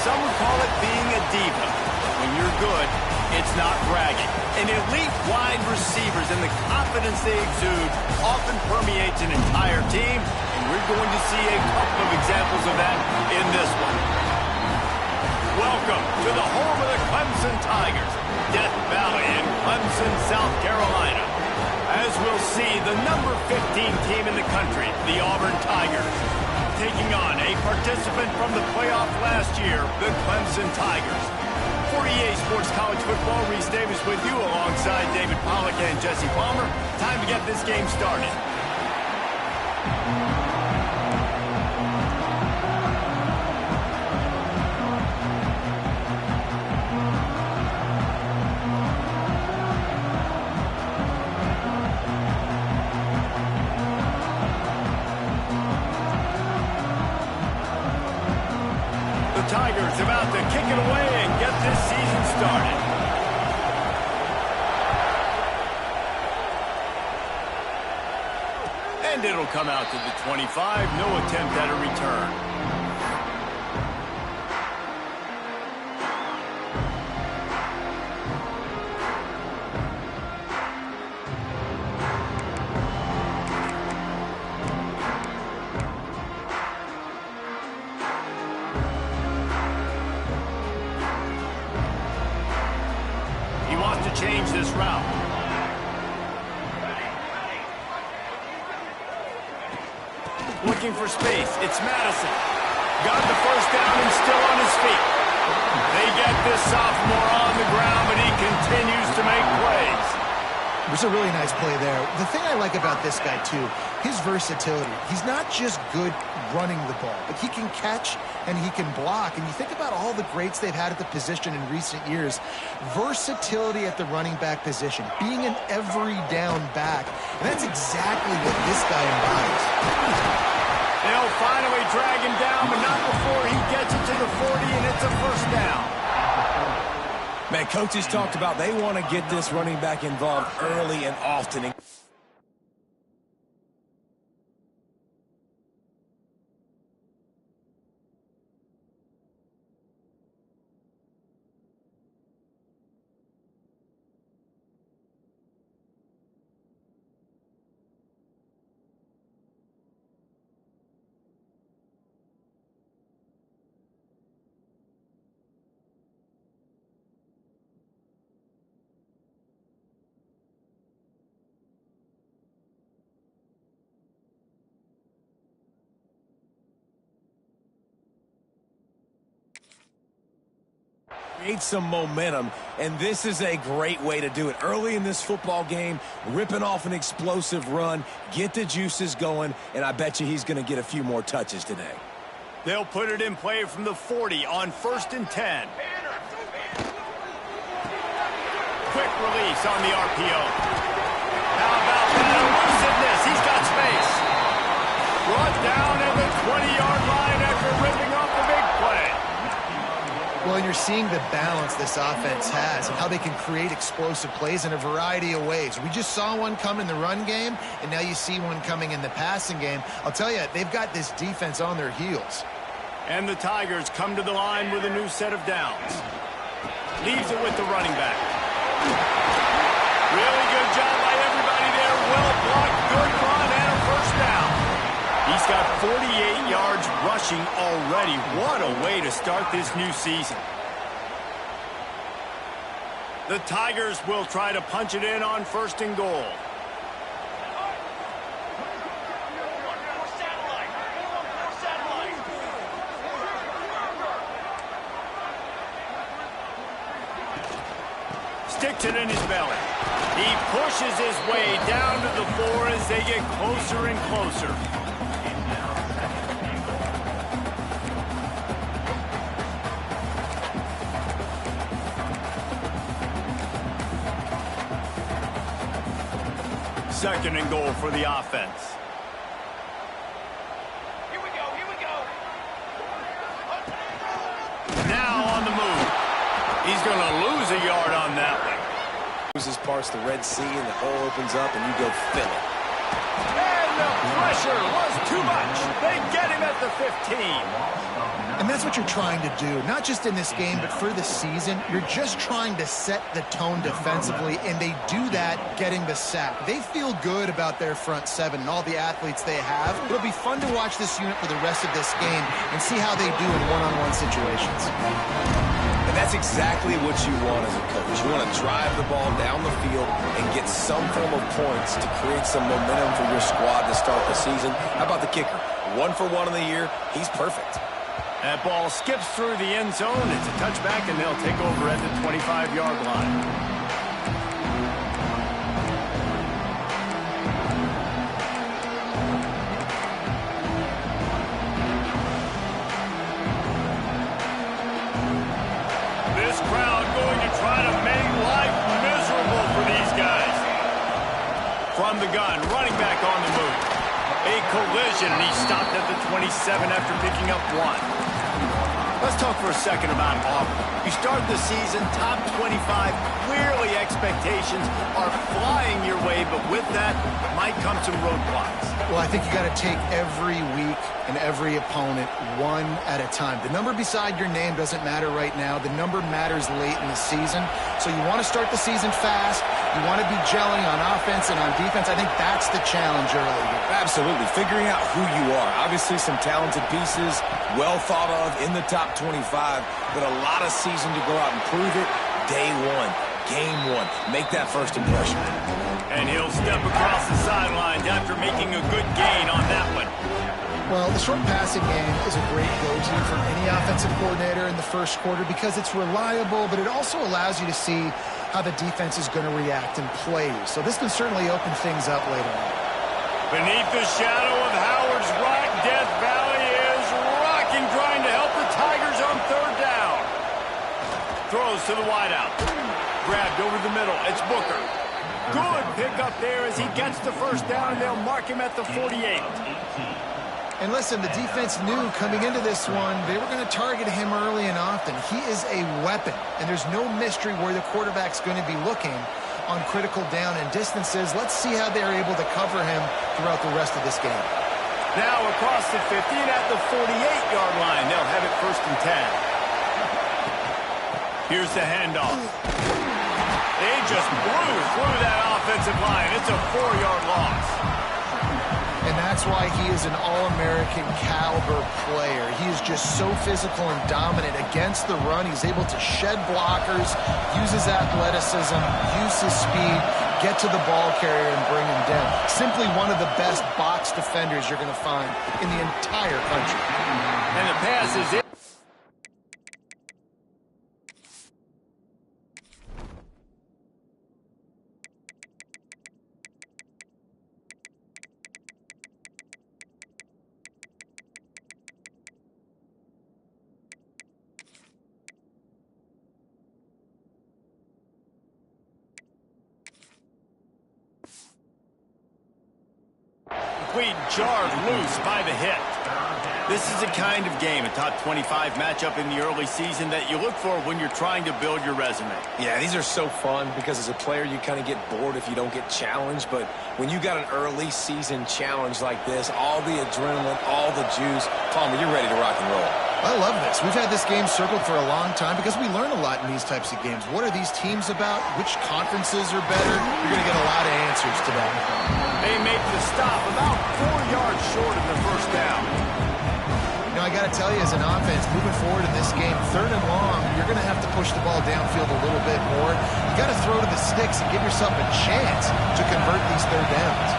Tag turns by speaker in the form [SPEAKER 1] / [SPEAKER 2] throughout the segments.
[SPEAKER 1] Some would call it being a diva. When you're good, it's not bragging. And elite wide receivers and the confidence they exude often permeates an entire team, and we're going to see a couple of examples of that in this one. Welcome to the home of the Clemson Tigers, Death Valley in Clemson, South Carolina. As we'll see, the number 15 team in the country, the Auburn Tigers, taking on a participant from the playoff last year, the Clemson Tigers. For EA Sports College Football, Reese Davis with you alongside David Pollack and Jesse Palmer. Time to get this game started. Tigers about to kick it away and get this season started. And it'll come out to the 25. No attempt at a return. Change this route. Looking for space. It's Madison. Got the first down and still on his feet. They get this sophomore on the ground, but he continues to make plays.
[SPEAKER 2] It was a really nice play there. The thing I like about this guy, too, his versatility. He's not just good running the ball, but he can catch and he can block. And you think about all the greats they've had at the position in recent years. Versatility at the running back position, being an every down back. And that's exactly what this guy embodies.
[SPEAKER 1] They'll finally drag him down, but not before he gets it to the 40, and it's a first down.
[SPEAKER 3] Man, coaches talked about they want to get this running back involved early and often. Create some momentum, and this is a great way to do it. Early in this football game, ripping off an explosive run, get the juices going, and I bet you he's going to get a few more touches today.
[SPEAKER 1] They'll put it in play from the 40 on 1st and 10. Quick release on the RPO. How about that elusiveness? He's got space. Brought down at the 20-yard line after ripping off the big play.
[SPEAKER 2] Well, and you're seeing the balance this offense has and how they can create explosive plays in a variety of ways. We just saw one come in the run game, and now you see one coming in the passing game. I'll tell you, they've got this defense on their heels.
[SPEAKER 1] And the Tigers come to the line with a new set of downs. Leaves it with the running back. Really good job by everybody there. Well blocked, good run, and a first down. He's got 48 yards rushing already. What a way to start this new season. The Tigers will try to punch it in on 1st and goal. Sticks it in his belly. He pushes his way down to the 4 as they get closer and closer. Second and goal for the offense.
[SPEAKER 4] Here we go, here we go.
[SPEAKER 1] Now on the move. He's going to lose a yard on that one.
[SPEAKER 3] Loses parts the Red Sea and the hole opens up and you go fill it.
[SPEAKER 1] And the play pressure was too much. They get him at the 15.
[SPEAKER 2] And that's what you're trying to do, not just in this game, but for the season. You're just trying to set the tone defensively, and they do that getting the sack. They feel good about their front seven and all the athletes they have. It'll be fun to watch this unit for the rest of this game and see how they do in one-on-one situations.
[SPEAKER 3] And that's exactly what you want as a coach. You want to drive the ball down the field and get some form of points to create some momentum for your squad to start the season. How about the kicker? 1 for 1 in the year. He's perfect.
[SPEAKER 1] That ball skips through the end zone. It's a touchback, and they'll take over at the 25-yard line. This crowd going to try to make life miserable for these guys. From the gun, running back on the move. A collision, and he stopped at the 27 after picking up 1. Let's talk for a second about Auburn. You start the season top 25. Clearly expectations are flying your way, but with that might come some roadblocks.
[SPEAKER 2] Well, I think you got to take every week and every opponent one at a time. The number beside your name doesn't matter right now. The number matters late in the season. So you want to start the season fast. You want to be gelling on offense and on defense. I think that's the challenge early here.
[SPEAKER 3] Absolutely. Figuring out who you are. Obviously some talented pieces, well thought of in the top 25, but a lot of season to go out and prove it. Day 1, game 1. Make that first impression.
[SPEAKER 1] And he'll step across the sidelines after making a good gain on that one.
[SPEAKER 2] Well, the short passing game is a great go-to for any offensive coordinator in the first quarter because it's reliable, but it also allows you to see how the defense is going to react and play. So this can certainly open things up later on.
[SPEAKER 1] Beneath the shadow of Howard's Rock, Death Valley is rocking, trying to help the Tigers on 3rd down. Throws to the wideout. Grabbed over the middle. It's Booker. Good pickup there as he gets the 1st down, and they'll mark him at the 48.
[SPEAKER 2] And listen, the defense knew coming into this one, they were going to target him early and often. He is a weapon, and there's no mystery where the quarterback's going to be looking on critical down and distances. Let's see how they're able to cover him throughout the rest of this game.
[SPEAKER 1] Now across the 50 and at the 48-yard line. They'll have it 1st and 10. Here's the handoff. They just blew through that offensive line. It's a 4-yard loss.
[SPEAKER 2] And that's why he is an all-American caliber player. He is just so physical and dominant against the run. He's able to shed blockers, use his athleticism, use his speed, get to the ball carrier and bring him down. Simply one of the best box defenders you're going to find in the entire country.
[SPEAKER 1] And the pass is in. Complete, jarred loose by the hit. This is the kind of game, a top 25 matchup in the early season that you look for when you're trying to build your resume.
[SPEAKER 3] Yeah, these are so fun because as a player you kind of get bored if you don't get challenged, but when you got an early season challenge like this, all the adrenaline, all the juice, Palmer, you're ready to rock and roll.
[SPEAKER 2] I love this. We've had this game circled for a long time because we learn a lot in these types of games. What are these teams about? Which conferences are better? You're going to get a lot of answers to that.
[SPEAKER 1] They make the stop about 4 yards short of the 1st down.
[SPEAKER 2] You know, I got to tell you, as an offense, moving forward in this game, 3rd and long, you're going to have to push the ball downfield a little bit more. You got to throw to the sticks and give yourself a chance to convert these 3rd downs.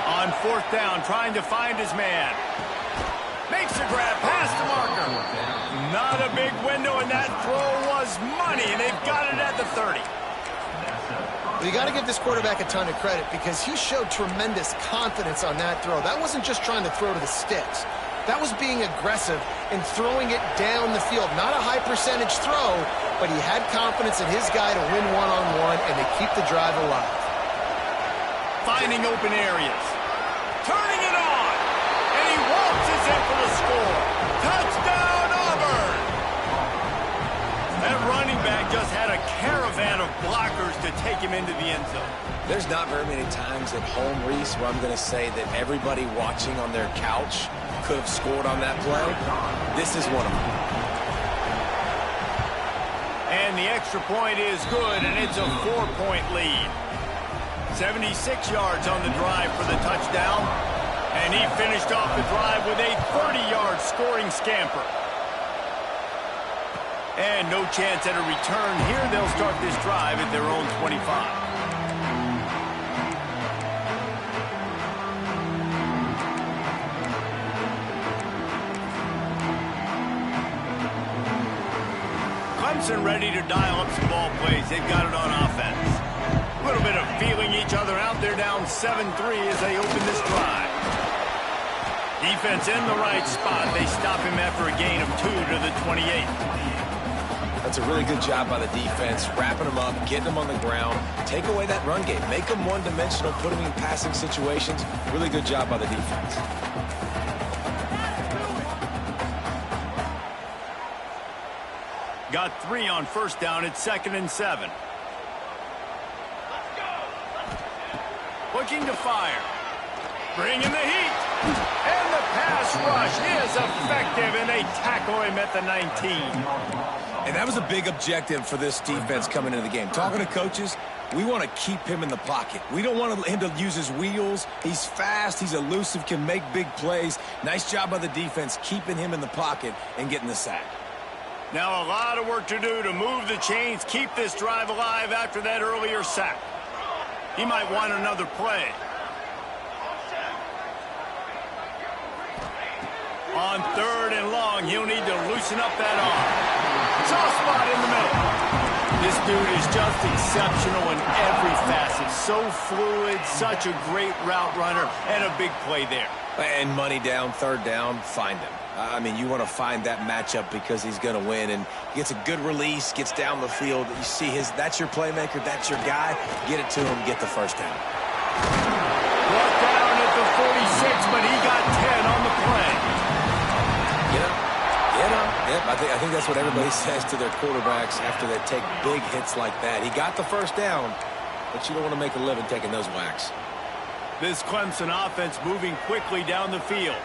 [SPEAKER 1] On 4th down, trying to find his man. Makes a grab past the marker. Not a big window, and that throw was money, and they've got it at the 30.
[SPEAKER 2] Well, you got to give this quarterback a ton of credit because he showed tremendous confidence on that throw. That wasn't just trying to throw to the sticks. That was being aggressive and throwing it down the field. Not a high percentage throw, but he had confidence in his guy to win one-on-one and to keep the drive alive.
[SPEAKER 1] Finding open areas. Turning it on. And he waltzes in for the score. Touchdown, Auburn! That running back just had a caravan of blockers to take him into the end zone.
[SPEAKER 3] There's not very many times at home, Reese, where I'm going to say that everybody watching on their couch could have scored on that play. This is one of them.
[SPEAKER 1] And the extra point is good, and it's a 4-point lead. 76 yards on the drive for the touchdown. And he finished off the drive with a 30-yard scoring scamper. And no chance at a return here. They'll start this drive at their own 25. Clemson ready to dial up some ball plays. They've got it on offense. A little bit of feeling each other out. They're down 7-3 as they open this drive. Defense in the right spot. They stop him after a gain of 2 to the 28.
[SPEAKER 3] That's a really good job by the defense, wrapping them up, getting them on the ground, take away that run game, make them one-dimensional, put them in passing situations. Really good job by the defense.
[SPEAKER 1] Got 3 on first down. It's 2nd and 7. Looking to fire. Bringing the heat. And the pass rush is effective, and they tackle him at the 19.
[SPEAKER 3] And that was a big objective for this defense coming into the game. Talking to coaches, we want to keep him in the pocket. We don't want him to use his wheels. He's fast. He's elusive, can make big plays. Nice job by the defense keeping him in the pocket and getting the sack.
[SPEAKER 1] Now a lot of work to do to move the chains, keep this drive alive after that earlier sack. He might want another play. On 3rd and long, he'll need to loosen up that arm. Soft spot in the middle. This dude is just exceptional in every facet. So fluid, such a great route runner, and a big play there.
[SPEAKER 3] And money down, 3rd down, find him. I mean, you want to find that matchup because he's going to win, and he gets a good release, gets down the field. You see that's your playmaker, that's your guy. Get it to him, get the first down.
[SPEAKER 1] Brought down at the 46, but he got 10 on the play.
[SPEAKER 3] Get him. Yep, I think that's what everybody says to their quarterbacks after they take big hits like that. He got the first down, but you don't want to make a living taking those whacks.
[SPEAKER 1] This Clemson offense moving quickly down the field.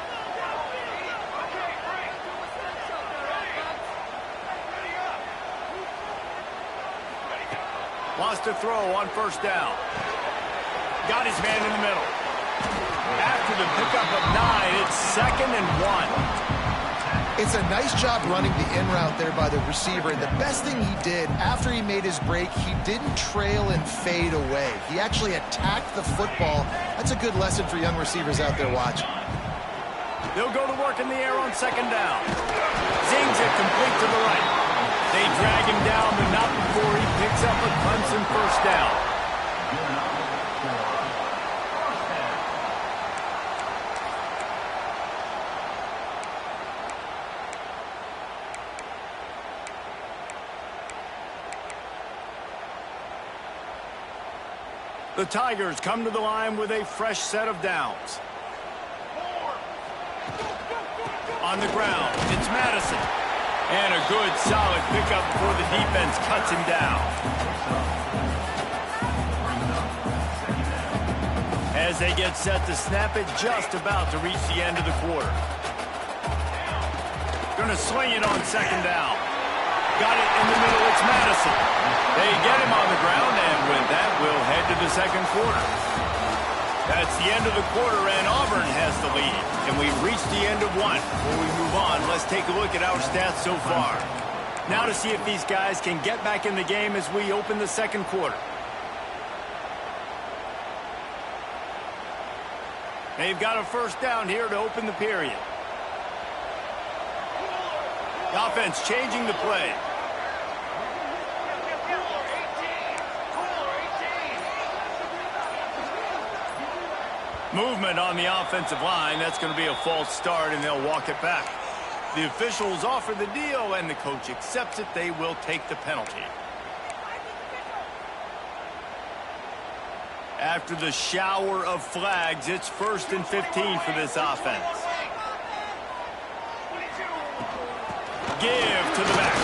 [SPEAKER 1] Wants to throw on first down. Got his man in the middle. After the pickup of 9, it's 2nd and 1.
[SPEAKER 2] It's a nice job running the in route there by the receiver. And the best thing he did after he made his break, he didn't trail and fade away. He actually attacked the football. That's a good lesson for young receivers out there watching.
[SPEAKER 1] They'll go to work in the air on 2nd down. Zings it complete to the right. They drag him down, but not before he picks up a Clemson first down. The Tigers come to the line with a fresh set of downs. On the ground, it's Madison. And a good, solid pickup before the defense cuts him down. As they get set to snap it, just about to reach the end of the quarter. Gonna sling it on 2nd down. Got it in the middle, it's Madison. They get him on the ground, and with that, we'll head to the 2nd quarter. That's the end of the quarter, and Auburn has the lead. And we've reached the end of 1. Before we move on, let's take a look at our stats so far. Now to see if these guys can get back in the game as we open the 2nd quarter. They've got a first down here to open the period. The offense changing the play. Movement on the offensive line. That's going to be a false start, and they'll walk it back. The officials offer the deal, and the coach accepts it. They will take the penalty. After the shower of flags, it's 1st and 15 for this offense. Give to the back.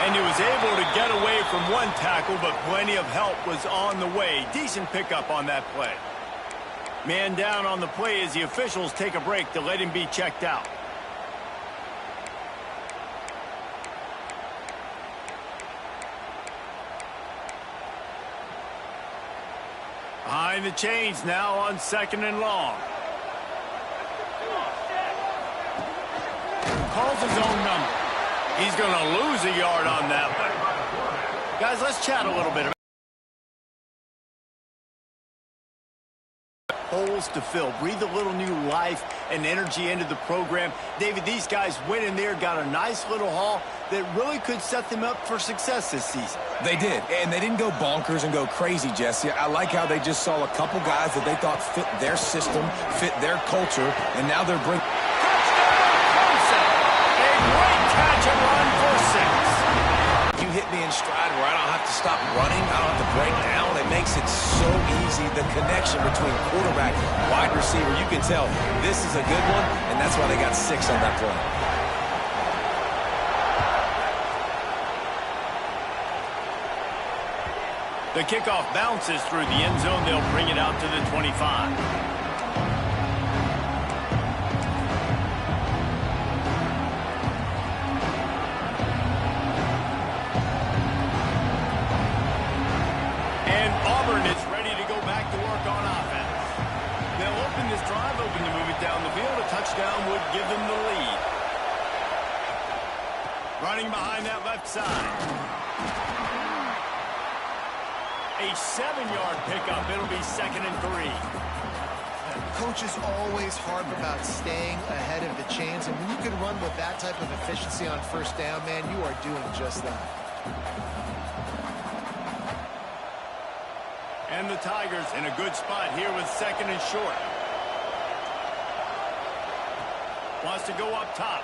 [SPEAKER 1] And he was able to get away from one tackle, but plenty of help was on the way. Decent pickup on that play. Man down on the play as the officials take a break to let him be checked out. Behind the chains now on 2nd and long. Calls his own number. He's going to lose a yard on that one. Guys, let's chat a little bit about holes to fill. Breathe a little new life and energy into the program. David, these guys went in there, got a nice little haul that really could set them up for success this season.
[SPEAKER 3] They did, and they didn't go bonkers and go crazy, Jesse. I like how they just saw a couple guys that they thought fit their system, fit their culture, and now they're bringing...
[SPEAKER 1] Great catch and run for 6.
[SPEAKER 3] You hit me in stride where I don't have to stop running, I don't have to break down. It makes it so easy, the connection between quarterback and wide receiver. You can tell this is a good one, and that's why they got 6 on that play.
[SPEAKER 1] The kickoff bounces through the end zone. They'll bring it out to the 25. Auburn is ready to go back to work on offense. They'll open this drive, open to move it down the field. A touchdown would give them the lead. Running behind that left side. A 7-yard pickup. It'll be 2nd and 3.
[SPEAKER 2] Coaches always harp about staying ahead of the chains, and when you can run with that type of efficiency on 1st down, man, you are doing just that.
[SPEAKER 1] And the Tigers in a good spot here with 2nd and short. Wants to go up top.